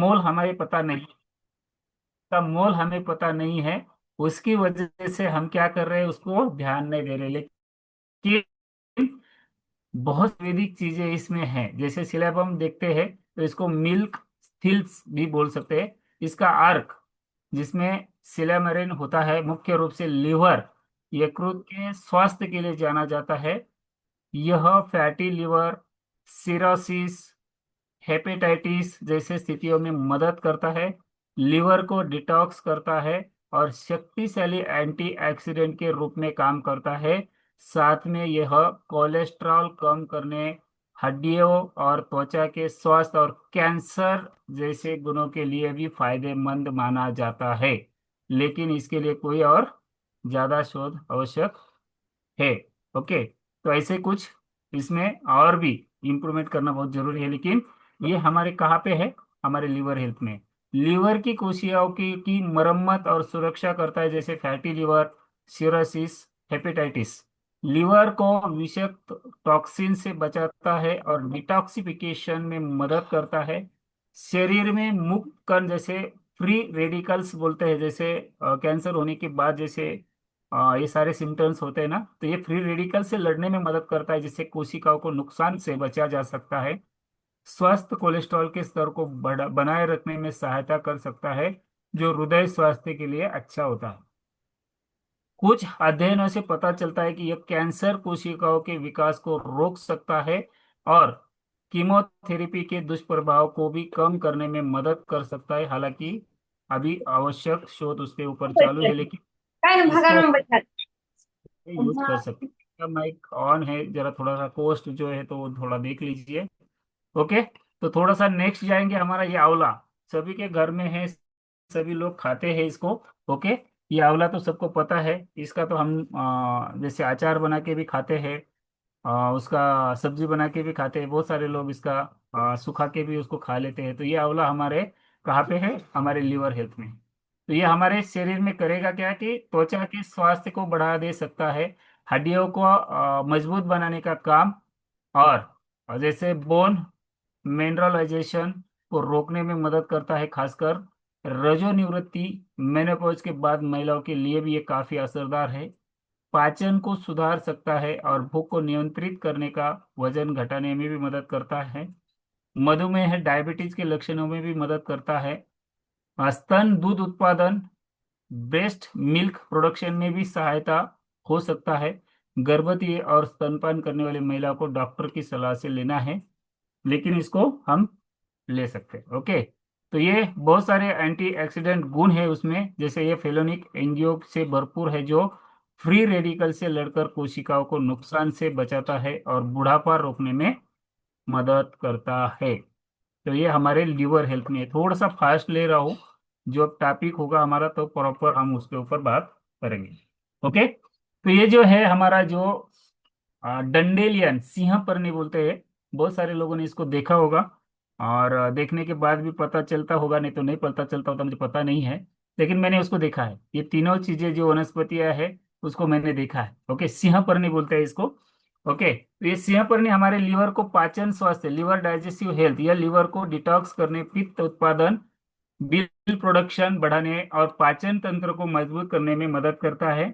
मोल हमें पता नहीं, का मोल हमें पता नहीं है, उसकी वजह से हम क्या कर रहे हैं, उसको ध्यान नहीं दे रहे। लेकिन बहुत वैदिक चीजें इसमें हैं, जैसे सिलेबम देखते हैं तो इसको मिल्क थिल्स भी बोल सकते हैं। इसका अर्क, जिसमें सिलेमरिन होता है, मुख्य रूप से लीवर, यकृत के स्वास्थ्य के लिए जाना जाता है। यह फैटी लिवर, सिरोसिस, हेपेटाइटिस जैसे स्थितियों में मदद करता है, लीवर को डिटॉक्स करता है और शक्तिशाली एंटीऑक्सीडेंट के रूप में काम करता है। साथ में यह कोलेस्ट्रॉल कम करने, हड्डियों और त्वचा के स्वास्थ्य और कैंसर जैसे गुणों के लिए भी फायदेमंद माना जाता है। लेकिन इसके लिए कोई और ज्यादा शोध आवश्यक है। ओके, तो ऐसे कुछ इसमें और भी इम्प्रूवमेंट करना बहुत जरूरी है। लेकिन ये हमारे कहाँ पे है, हमारे लीवर हेल्थ में। लीवर की कोशिकाओं की मरम्मत और सुरक्षा करता है, जैसे fatty liver, cirrhosis, hepatitis. Liver को विषाक्त टॉक्सिन से बचाता है और डिटॉक्सिफिकेशन में मदद करता है। शरीर में मुक्त कण, जैसे फ्री रेडिकल्स बोलते हैं, जैसे कैंसर होने के बाद जैसे ये सारे सिम्टम्स होते हैं ना, तो ये फ्री रेडिकल से लड़ने में मदद करता है, जिससे कोशिकाओं को नुकसान से बचा जा सकता है। स्वस्थ कोलेस्ट्रॉल के स्तर को बनाए रखने में सहायता कर सकता है, जो हृदय स्वास्थ्य के लिए अच्छा होता है। कुछ अध्ययनों से पता चलता है कि यह कैंसर कोशिकाओं के विकास को रोक सकता है और कीमोथेरेपी के दुष्प्रभाव को भी कम करने में मदद कर सकता है। हालांकि अभी आवश्यक शोध उसके ऊपर चालू है, लेकिन काय ना इसको भागानं बैठा यूज कर सकते हैं। माइक ऑन है, जरा थोड़ा सा कोस्ट जो है तो वो थोड़ा देख लीजिए। ओके, तो थोड़ा सा नेक्स्ट जाएंगे। हमारा ये आंवला सभी के घर में है, सभी लोग खाते हैं इसको। ओके, ये आंवला तो सबको पता है। इसका तो हम जैसे अचार बना के भी खाते हैं, उसका सब्जी बना के भी खाते हैं, बहुत सारे लोग इसका सुखा के भी उसको खा लेते हैं। तो ये आंवला हमारे कहाँ पे है, हमारे लीवर हेल्थ में। तो ये हमारे शरीर में करेगा क्या कि त्वचा के स्वास्थ्य को बढ़ा दे सकता है, हड्डियों को मजबूत बनाने का काम, और जैसे बोन मिनरलाइजेशन को रोकने में मदद करता है, खासकर रजोनिवृत्ति, मेनोपॉज के बाद महिलाओं के लिए भी ये काफी असरदार है। पाचन को सुधार सकता है और भूख को नियंत्रित करने का, वजन घटाने में भी मदद करता है। मधुमेह डायबिटीज के लक्षणों में भी मदद करता है। स्तन दूध उत्पादन, ब्रेस्ट मिल्क प्रोडक्शन में भी सहायता हो सकता है। गर्भवती और स्तनपान करने वाली महिला को डॉक्टर की सलाह से लेना है, लेकिन इसको हम ले सकते हैं। ओके, तो ये बहुत सारे एंटीऑक्सीडेंट गुण है उसमें, जैसे ये फेलोनिक एंजियो से भरपूर है, जो फ्री रेडिकल से लड़कर कोशिकाओं को नुकसान से बचाता है और बुढ़ापा रोकने में मदद करता है। तो ये हमारे लीवर हेल्थ में है। थोड़ा सा फास्ट ले रहा हूँ, जो टॉपिक होगा हमारा तो प्रॉपर हम उसके ऊपर बात करेंगे। ओके, तो ये जो है हमारा जो डंडेलियन सिंह परनी बोलते हैं, बहुत सारे लोगों ने इसको देखा होगा, और देखने के बाद भी पता चलता होगा, नहीं तो नहीं पता चलता होता, मुझे पता नहीं है। लेकिन मैंने उसको देखा है, ये तीनों चीजें जो वनस्पतियां है उसको मैंने देखा है। ओके, सिंह परनी बोलते हैं इसको। ओके, तो ये सिंह परनी हमारे लीवर को पाचन स्वास्थ्य, लीवर डाइजेस्टिव हेल्थ, या लीवर को डिटॉक्स करने, पित्त उत्पादन, बिल प्रोडक्शन बढ़ाने और पाचन तंत्र को मजबूत करने में मदद करता है।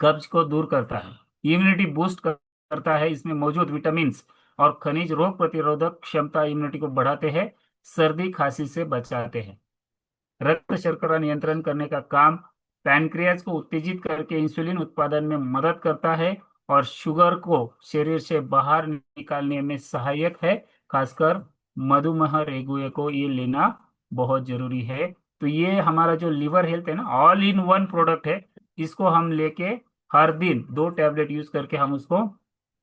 कब्ज को दूर करता है, इम्यूनिटी बूस्ट करता है, इसमें मौजूद विटामिन और खनिज रोग प्रतिरोधक क्षमता इम्यूनिटी को बढ़ाते हैं, सर्दी खांसी से बचाते हैं। रक्त शर्करा नियंत्रण करने का काम, पैनक्रियाज को उत्तेजित करके इंसुलिन उत्पादन में मदद करता है और शुगर को शरीर से बाहर निकालने में सहायक है। खासकर मधुमेह रोगियों को ये लेना बहुत जरूरी है। तो ये हमारा जो लीवर हेल्थ है ना, ऑल इन वन प्रोडक्ट है। इसको हम लेके हर दिन 2 टैबलेट यूज करके हम उसको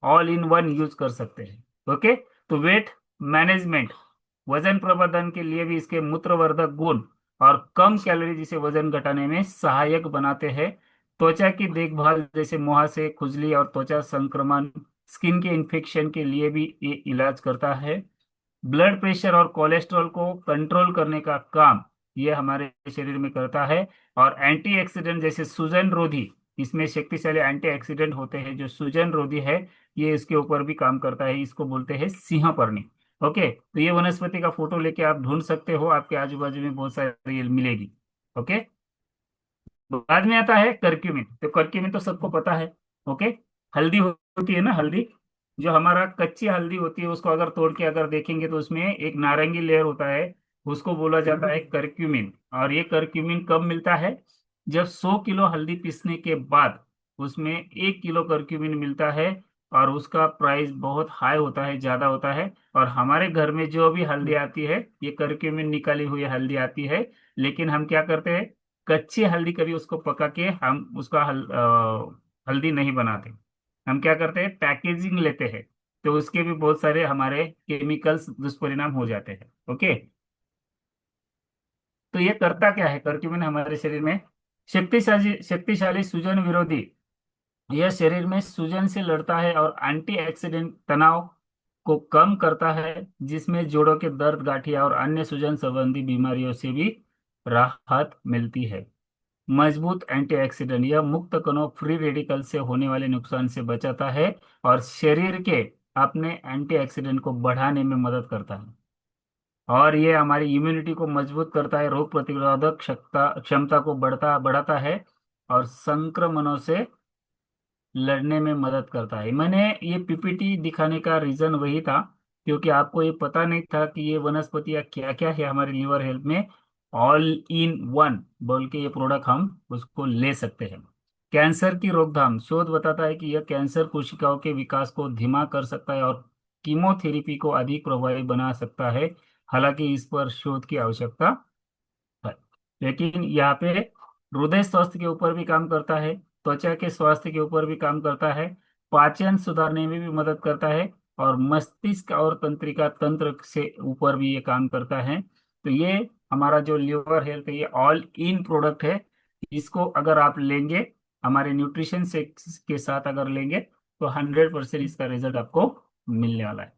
ऑल इन वन यूज कर सकते हैं। ओके, तो वेट मैनेजमेंट, वजन प्रबंधन के लिए भी इसके मूत्रवर्धक गुण और कम कैलोरी जिसे वजन घटाने में सहायक बनाते हैं। त्वचा की देखभाल, जैसे मुहासे, खुजली और त्वचा संक्रमण, स्किन के इन्फेक्शन के लिए भी ये इलाज करता है। ब्लड प्रेशर और कोलेस्ट्रॉल को कंट्रोल करने का काम ये हमारे शरीर में करता है। और एंटीऑक्सीडेंट जैसे सूजन रोधी, इसमें शक्तिशाली एंटीऑक्सीडेंट होते हैं जो सूजन रोधी है, ये इसके ऊपर भी काम करता है। इसको बोलते हैं सिंहपर्णी। ओके, तो ये वनस्पति का फोटो लेके आप ढूंढ सकते हो, आपके आजू बाजू में बहुत सारी मिलेगी। ओके। बाद में आता है करक्यूमिन। तो करक्यूमिन तो सबको पता है। ओके। हल्दी होती है ना, हल्दी, जो हमारा कच्ची हल्दी होती है, उसको अगर तोड़ के अगर देखेंगे तो उसमें एक नारंगी लेयर होता है, उसको बोला जाता है करक्यूमिन। और ये करक्यूमिन कब मिलता है? जब 100 किलो हल्दी पीसने के बाद उसमें 1 किलो करक्यूमिन मिलता है। और उसका प्राइस बहुत हाई होता है, ज्यादा होता है। और हमारे घर में जो भी हल्दी आती है, ये करक्यूमिन निकाली हुई हल्दी आती है। लेकिन हम क्या करते हैं, कच्ची हल्दी कभी उसको पका के हम उसका हल्दी नहीं बनाते। हम क्या करते हैं, पैकेजिंग लेते हैं। तो उसके भी बहुत सारे हमारे केमिकल्स दुष्परिणाम हो जाते हैं। ओके। तो ये करता क्या है करक्यूमिन हमारे शरीर में? शक्तिशाली शक्तिशाली सूजन विरोधी। यह शरीर में सूजन से लड़ता है और एंटीऑक्सीडेंट तनाव को कम करता है, जिसमें जोड़ों के दर्द, गांठिया और अन्य सूजन संबंधी बीमारियों से भी राहत मिलती है। मजबूत एंटीऑक्सीडेंट, यह मुक्त कणों, फ्री रेडिकल से होने वाले नुकसान से बचाता है और शरीर के अपने एंटीऑक्सीडेंट को बढ़ाने में मदद करता है। और ये हमारी इम्यूनिटी को मजबूत करता है, रोग प्रतिरोधक क्षमता क्षमता को बढ़ाता है और संक्रमणों से लड़ने में मदद करता है। मैंने ये पीपीटी दिखाने का रीजन वही था, क्योंकि आपको ये पता नहीं था कि ये वनस्पतियाँ क्या क्या है हमारे लिवर हेल्थ में। ऑल इन वन बोल के ये प्रोडक्ट हम उसको ले सकते हैं। कैंसर की रोकथाम, शोध बताता है कि यह कैंसर कोशिकाओं के विकास को धीमा कर सकता है और कीमोथेरेपी को अधिक प्रभावी बना सकता है। हालांकि इस पर शोध की आवश्यकता है। लेकिन यहाँ पे हृदय स्वास्थ्य के ऊपर भी काम करता है, त्वचा के स्वास्थ्य के ऊपर भी काम करता है, पाचन सुधारने में भी मदद करता है, और मस्तिष्क और तंत्रिका तंत्र से ऊपर भी ये काम करता है। तो ये हमारा जो लिवर हेल्थ है, ये ऑल इन प्रोडक्ट है। इसको अगर आप लेंगे, हमारे न्यूट्रिशन से के साथ अगर लेंगे, तो 100% इसका रिजल्ट आपको मिलने वाला है।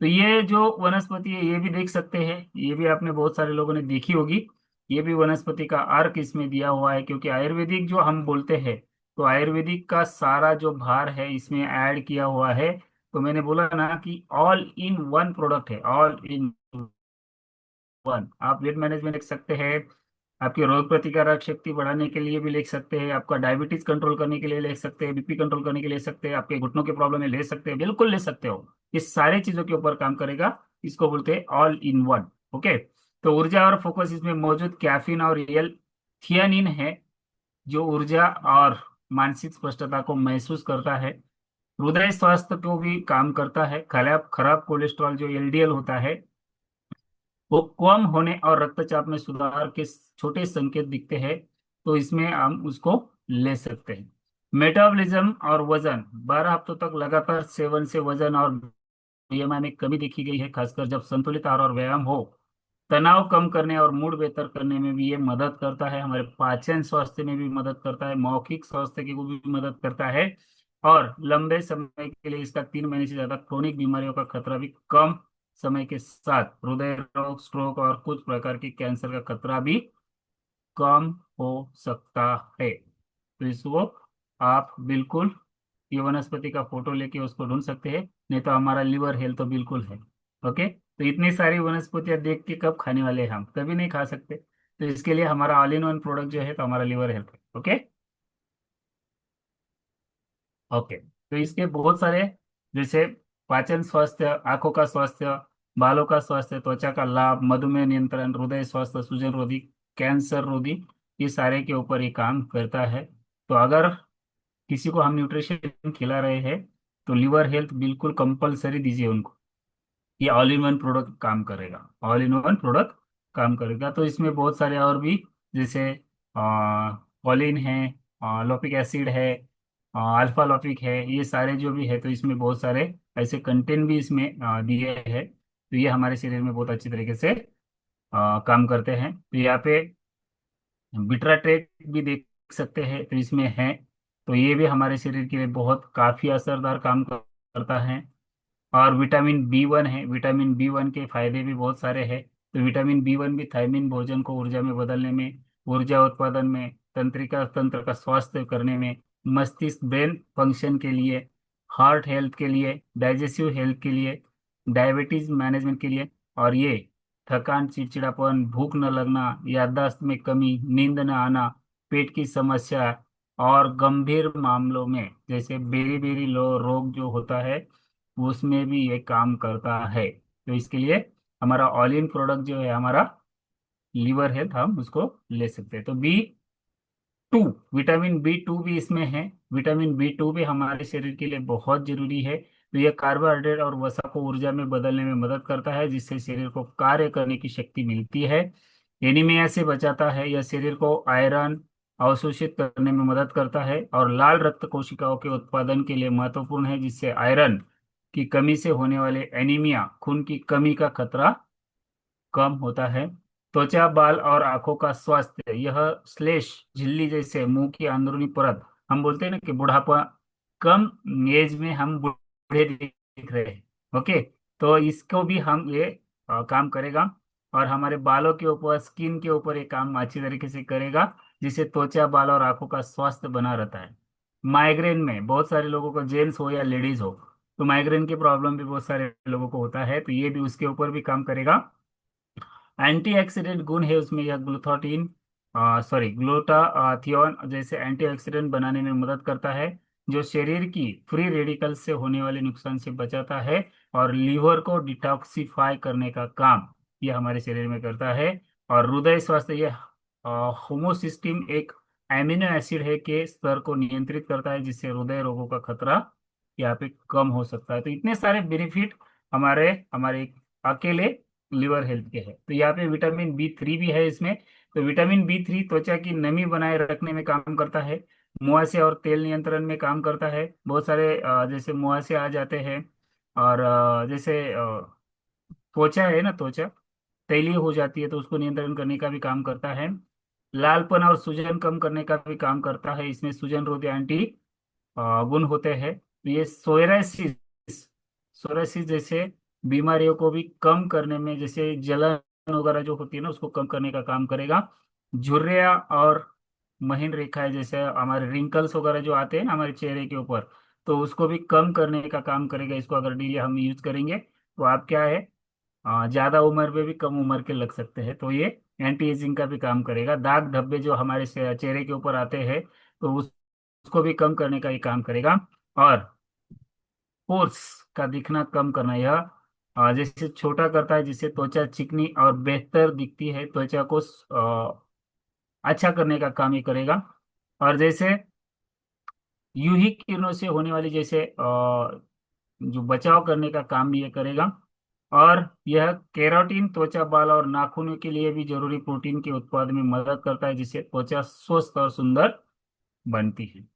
तो ये जो वनस्पति है, ये भी देख सकते हैं, ये भी आपने बहुत सारे लोगों ने देखी होगी। ये भी वनस्पति का अर्क इसमें दिया हुआ है, क्योंकि आयुर्वेदिक जो हम बोलते हैं, तो आयुर्वेदिक का सारा जो भार है इसमें ऐड किया हुआ है। तो मैंने बोला ना कि ऑल इन वन प्रोडक्ट है, ऑल इन वन। आप वेट मैनेजमेंट लिख सकते हैं, आपकी रोग प्रतिकारक शक्ति बढ़ाने के लिए भी लिख सकते हैं, आपका डायबिटीज कंट्रोल करने के लिए ले सकते हैं, बीपी कंट्रोल करने के लिए ले सकते हैं, आपके घुटनों के प्रॉब्लम में ले सकते हैं, बिल्कुल ले सकते हो। इस सारी चीजों के ऊपर काम करेगा। इसको बोलते हैं ऑल इन वन। ओके। तो ऊर्जा और फोकस, इसमें मौजूद कैफीन और रियल थियानिन है, जो ऊर्जा और मानसिक स्पष्टता को महसूस करता है। हृदय स्वास्थ्य को भी काम करता है। खराब खराब कोलेस्ट्रॉल जो एलडीएल होता है, वो कम होने और रक्तचाप में सुधार के छोटे संकेत दिखते हैं। तो इसमें हम उसको ले सकते हैं। मेटाबॉलिज्म और वजन, 12 हफ्तों तक लगातार सेवन से वजन और बीएमआई में कमी देखी गई है, खासकर जब संतुलित आहार और व्यायाम हो। तनाव कम करने और मूड बेहतर करने में भी ये मदद करता है। हमारे पाचन स्वास्थ्य में भी मदद करता है, मौखिक स्वास्थ्य की को भी मदद करता है। और लंबे समय के लिए इसका 3 महीने से ज्यादा क्रोनिक बीमारियों का खतरा भी कम समय के साथ, हृदय रोग, स्ट्रोक और कुछ प्रकार के कैंसर का खतरा भी कम हो सकता है। तो इसको आप बिल्कुल ये वनस्पति का फोटो लेके उसको ढूंढ सकते हैं, नहीं तो हमारा लिवर हेल्थ तो बिल्कुल है। ओके। तो इतनी सारी वनस्पतियां देख के कब खाने वाले हैं? हम कभी नहीं खा सकते। तो इसके लिए हमारा ऑल इन वन प्रोडक्ट जो है, तो हमारा लिवर हेल्थ है। ओके। ओके। तो इसके बहुत सारे, जैसे पाचन स्वास्थ्य, आंखों का स्वास्थ्य, बालों का स्वास्थ्य, त्वचा का लाभ, मधुमेह नियंत्रण, हृदय स्वास्थ्य, सूजन रोधी, कैंसर रोधी, ये सारे के ऊपर ये काम करता है। तो अगर किसी को हम न्यूट्रिशन खिला रहे हैं, तो लिवर हेल्थ बिल्कुल कंपलसरी दीजिए उनको। ये ऑल इन वन प्रोडक्ट काम करेगा, ऑल इन वन प्रोडक्ट काम करेगा। तो इसमें बहुत सारे और भी, जैसे कॉलिन है, लोपिक एसिड है, अल्फा लोपिक है, ये सारे जो भी है, तो इसमें बहुत सारे ऐसे कंटेंट भी इसमें दिए हैं। तो ये हमारे शरीर में बहुत अच्छी तरीके से काम करते हैं। तो यहाँ पे बिट्राट्रेट भी देख सकते हैं, तो इसमें है। तो ये भी हमारे शरीर के लिए बहुत काफी असरदार काम करता है। और विटामिन B1 है, विटामिन B1 के फायदे भी बहुत सारे हैं। तो विटामिन B1 भी थायमिन भोजन को ऊर्जा में बदलने में, ऊर्जा उत्पादन में, तंत्रिका तंत्र का स्वास्थ्य करने में, मस्तिष्क ब्रेन फंक्शन के लिए, हार्ट हेल्थ के लिए, डाइजेस्टिव हेल्थ के लिए, डायबिटीज मैनेजमेंट के लिए। और ये थकान, चिड़चिड़ापन, भूख न लगना, याददाश्त में कमी, नींद न आना, पेट की समस्या, और गंभीर मामलों में जैसे बेरी बेरी लो रोग जो होता है उसमें भी ये काम करता है। तो इसके लिए हमारा ऑल इन प्रोडक्ट जो है हमारा लीवर हेल्थ, हम उसको ले सकते हैं। तो टू, विटामिन बी 2 भी इसमें है। विटामिन बी 2 भी हमारे शरीर के लिए बहुत जरूरी है। तो यह कार्बोहाइड्रेट और वसा को ऊर्जा में बदलने में मदद करता है, जिससे शरीर को कार्य करने की शक्ति मिलती है। एनीमिया से बचाता है। यह शरीर को आयरन अवशोषित करने में मदद करता है और लाल रक्त कोशिकाओं के उत्पादन के लिए महत्वपूर्ण है, जिससे आयरन की कमी से होने वाले एनीमिया, खून की कमी का खतरा कम होता है। त्वचा, बाल और आंखों का स्वास्थ्य, यह श्लेष झिल्ली जैसे मुंह की अंदरूनी परत, हम बोलते हैं ना कि बुढ़ापा, कम एज में हम बूढ़े दिख रहे हैं। ओके, तो इसको भी हम ये काम करेगा। और हमारे बालों के ऊपर, स्किन के ऊपर ये काम अच्छी तरीके से करेगा, जिससे त्वचा, बाल और आंखों का स्वास्थ्य बना रहता है। माइग्रेन में बहुत सारे लोगों को, जेंट्स हो या लेडीज हो, तो माइग्रेन की प्रॉब्लम भी बहुत सारे लोगों को होता है, तो ये भी उसके ऊपर भी काम करेगा। एंटीऑक्सीडेंट गुण है उसमें, यह ग्लूथाथीन, ग्लूटाथियोन जैसे एंटीऑक्सीडेंट बनाने में मदद करता है, जो शरीर की फ्री रेडिकल से होने वाले नुकसान से बचाता है और लीवर को डिटॉक्सिफाई करने का काम यह हमारे शरीर में करता है। और हृदय स्वास्थ्य, यह होमोसिस्टीन एक एमिनो एसिड है के स्तर को नियंत्रित करता है, जिससे हृदय रोगों का खतरा यहाँ पे कम हो सकता है। तो इतने सारे बेनिफिट हमारे हमारे अकेले लिवर हेल्थ के है। तो यहाँ पे विटामिन बी 3 भी है इसमें। तो विटामिन बी 3 त्वचा की नमी बनाए रखने में काम करता है, मुहासे और तेल नियंत्रण में काम करता है। बहुत सारे जैसे मुहासे आ जाते हैं, और जैसे त्वचा है ना, त्वचा तैलीय हो जाती है, तो उसको नियंत्रण करने का भी काम करता है। लालपन और सूजन कम करने का भी काम करता है। इसमें सूजन रोधी एंटी गुण होते हैं। तो ये सोरायसिस, सोरायसिस जैसे बीमारियों को भी कम करने में, जैसे जलन वगैरह जो होती है ना, उसको कम करने का काम करेगा। झुर्रियाँ और महीन रेखाएं, जैसे हमारे रिंकल्स वगैरह जो आते हैं ना हमारे चेहरे के ऊपर, तो उसको भी कम करने का काम करेगा। इसको अगर डेली हम यूज करेंगे तो आप क्या है, ज्यादा उम्र में भी कम उम्र के लग सकते हैं। तो ये एंटी एजिंग का भी काम करेगा। दाग धब्बे जो हमारे चेहरे के ऊपर आते हैं, तो उसको भी कम करने का ये काम करेगा। और पोर्स का दिखना कम करना, यह जैसे छोटा करता है, जिससे त्वचा चिकनी और बेहतर दिखती है। त्वचा को अच्छा करने का काम ये करेगा। और जैसे यूवी किरणों से होने वाली, जैसे जो बचाव करने का काम भी ये करेगा। और यह केराटिन त्वचा, बाल और नाखूनों के लिए भी जरूरी प्रोटीन के उत्पादन में मदद करता है, जिससे त्वचा स्वस्थ और सुंदर बनती है।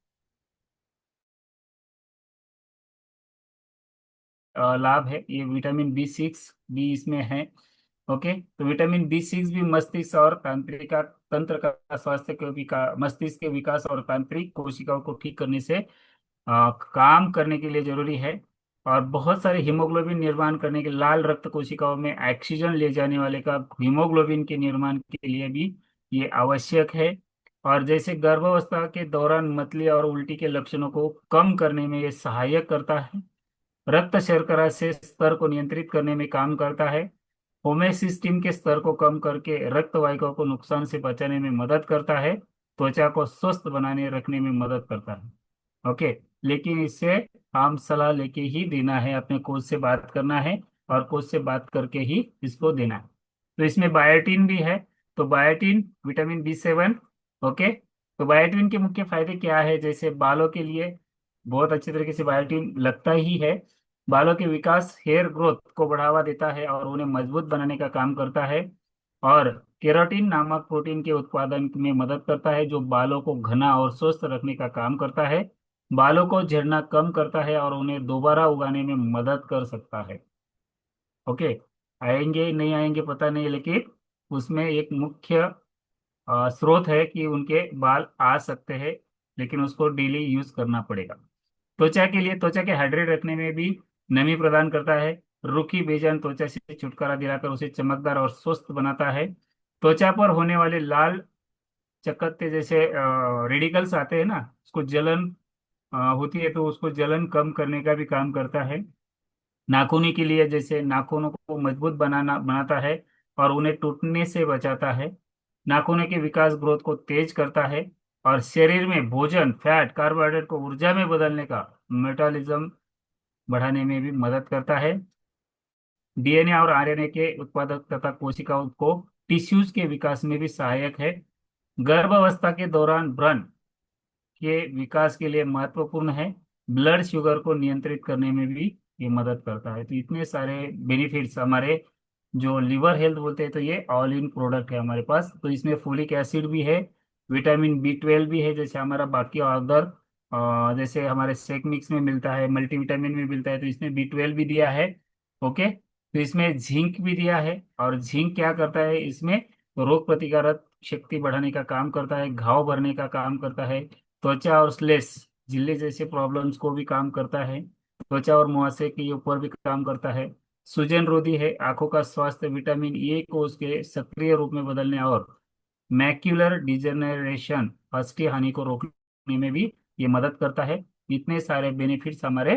लाभ है, ये विटामिन बी 6 भी इसमें है। ओके, तो विटामिन बी 6 भी मस्तिष्क और तंत्रिका तंत्र का स्वास्थ्य के मस्तिष्क के विकास और तांत्रिक कोशिकाओं को ठीक करने से काम करने के लिए जरूरी है। और बहुत सारे हीमोग्लोबिन निर्माण करने के, लाल रक्त कोशिकाओं में ऑक्सीजन ले जाने वाले का हीमोग्लोबिन के निर्माण के लिए भी ये आवश्यक है। और जैसे गर्भावस्था के दौरान मतली और उल्टी के लक्षणों को कम करने में ये सहायक करता है। रक्त शर्करा से स्तर को नियंत्रित करने में काम करता है। होमेसिस्टीन के स्तर को कम करके रक्त वाहिकाओं को नुकसान से बचाने में मदद करता है। त्वचा को स्वस्थ बनाने रखने में मदद करता है। ओके, लेकिन इससे हम सलाह लेके ही देना है, अपने कोच से बात करना है, और कोच से बात करके ही इसको देना है। तो इसमें बायोटीन भी है। तो बायोटीन, विटामिन बी 7। ओके, तो बायोटीन के मुख्य फायदे क्या है, जैसे बालों के लिए बहुत अच्छे तरीके से बायोटीन लगता ही है। बालों के विकास, हेयर ग्रोथ को बढ़ावा देता है और उन्हें मजबूत बनाने का काम करता है। और केराटिन नामक प्रोटीन के उत्पादन में मदद करता है, जो बालों को घना और स्वस्थ रखने का काम करता है। बालों को झड़ना कम करता है और उन्हें दोबारा उगाने में मदद कर सकता है। ओके, आएंगे नहीं आएंगे पता नहीं, लेकिन उसमें एक मुख्य स्रोत है कि उनके बाल आ सकते हैं, लेकिन उसको डेली यूज करना पड़ेगा। त्वचा के लिए, त्वचा के हाइड्रेट रखने में भी नमी प्रदान करता है। रूखी बेजान त्वचा से छुटकारा दिलाकर उसे चमकदार और स्वस्थ बनाता है। त्वचा पर होने वाले लाल चकत्ते जैसे रेडिकल्स आते हैं ना, उसको जलन होती है, तो उसको जलन कम करने का भी काम करता है। नाखूनी के लिए, जैसे नाखूनों को मजबूत बनाता है और उन्हें टूटने से बचाता है। नाखूनों के विकास ग्रोथ को तेज करता है। और शरीर में भोजन, फैट, कार्बोहाइड्रेट को ऊर्जा में बदलने का, मेटाबॉलिज्म बढ़ाने में भी मदद करता है। डीएनए और आरएनए के उत्पादक तथा कोशिकाओं को टिश्यूज के विकास में भी सहायक है। गर्भावस्था के दौरान भ्रूण के विकास के लिए महत्वपूर्ण है। ब्लड शुगर को नियंत्रित करने में भी ये मदद करता है। तो इतने सारे बेनिफिट्स हमारे जो लिवर हेल्थ बोलते हैं, तो ये ऑल इन प्रोडक्ट है हमारे पास। तो इसमें फोलिक एसिड भी है, विटामिन B12 भी है, जैसे हमारा बाकी अदर जैसे हमारे शेक मिक्स में मिलता है, मल्टीविटामिन में मिलता है, तो इसमें B12 भी दिया है। ओके, तो इसमें झिंक भी दिया है। और झिंक क्या करता है, इसमें रोग प्रतिकारक शक्ति बढ़ाने का काम करता है, घाव भरने का काम करता है, त्वचा और स्लेस झिल्ली जैसे प्रॉब्लम्स को भी काम करता है, त्वचा और मुहासे के ऊपर भी काम करता है। सूजन रोधी है, आंखों का स्वास्थ्य, विटामिन A को उसके सक्रिय रूप में बदलने और मैक्यूलर डिजेनरेशन, अस्टी हानि को रोकने में भी ये मदद करता है। इतने सारे बेनिफिट्स हमारे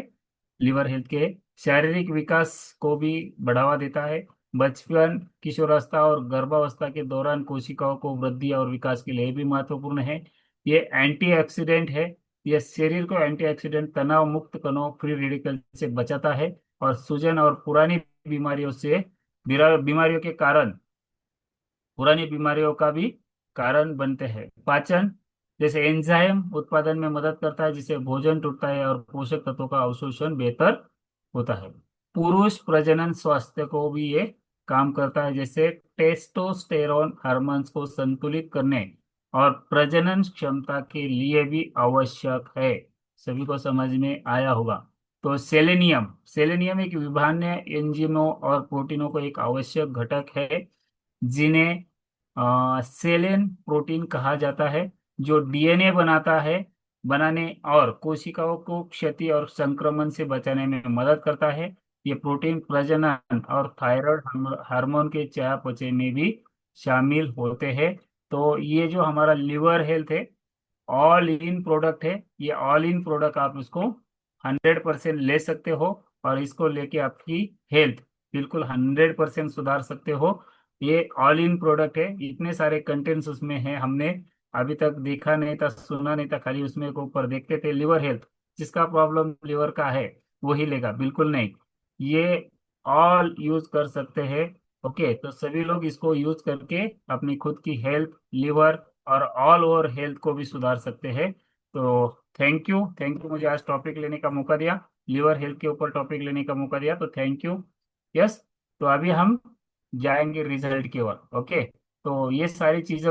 लिवर हेल्थ के। शारीरिक विकास को भी बढ़ावा देता है। बचपन, किशोरावस्था और गर्भावस्था के दौरान कोशिकाओं को वृद्धि और विकास के लिए भी महत्वपूर्ण है। ये एंटीऑक्सीडेंट है। यह शरीर को एंटीऑक्सीडेंट, तनाव मुक्त कणों, फ्री रेडिकल से बचाता है। और सूजन और बीमारियों के कारण, पुरानी बीमारियों का भी कारण बनते हैं। पाचन, जैसे एंजाइम उत्पादन में मदद करता है, जिससे भोजन टूटता है और पोषक तत्वों का अवशोषण बेहतर होता है। पुरुष प्रजनन स्वास्थ्य को भी ये काम करता है, जैसे टेस्टोस्टेरोन हार्मोन्स को संतुलित करने और प्रजनन क्षमता के लिए भी आवश्यक है। सभी को समझ में आया होगा। तो सेलेनियम, सेलेनियम एक विभिन्न एंजाइमों और प्रोटीनों को एक आवश्यक घटक है, जिन्हें सेलेन प्रोटीन कहा जाता है, जो डीएनए बनाता है, बनाने और कोशिकाओं को क्षति और संक्रमण से बचाने में मदद करता है। ये प्रोटीन प्रजनन और थायराइड हार्मोन के चयापचय में भी शामिल होते हैं। तो ये जो हमारा लिवर हेल्थ है, ऑल इन प्रोडक्ट है। ये ऑल इन प्रोडक्ट आप इसको 100% ले सकते हो, और इसको लेके आपकी हेल्थ बिल्कुल 100% सुधार सकते हो। ये ऑल इन प्रोडक्ट है, इतने सारे कंटेंट्स उसमें हैं, हमने अभी तक देखा नहीं था, सुना नहीं था, खाली उसमें के ऊपर देखते थे लिवर हेल्थ, जिसका प्रॉब्लम लिवर का है वही लेगा, बिल्कुल नहीं। ये ऑल यूज कर सकते हैं। ओके, तो सभी लोग इसको यूज करके अपनी खुद की हेल्थ, लिवर और ऑल ओवर हेल्थ को भी सुधार सकते हैं। तो थैंक यू, थैंक यू, मुझे आज टॉपिक लेने का मौका दिया, लिवर हेल्थ के ऊपर टॉपिक लेने का मौका दिया, तो थैंक यू। यस, तो अभी हम जाएंगे रिजल्ट की ओर। ओके, तो ये सारी चीज़ों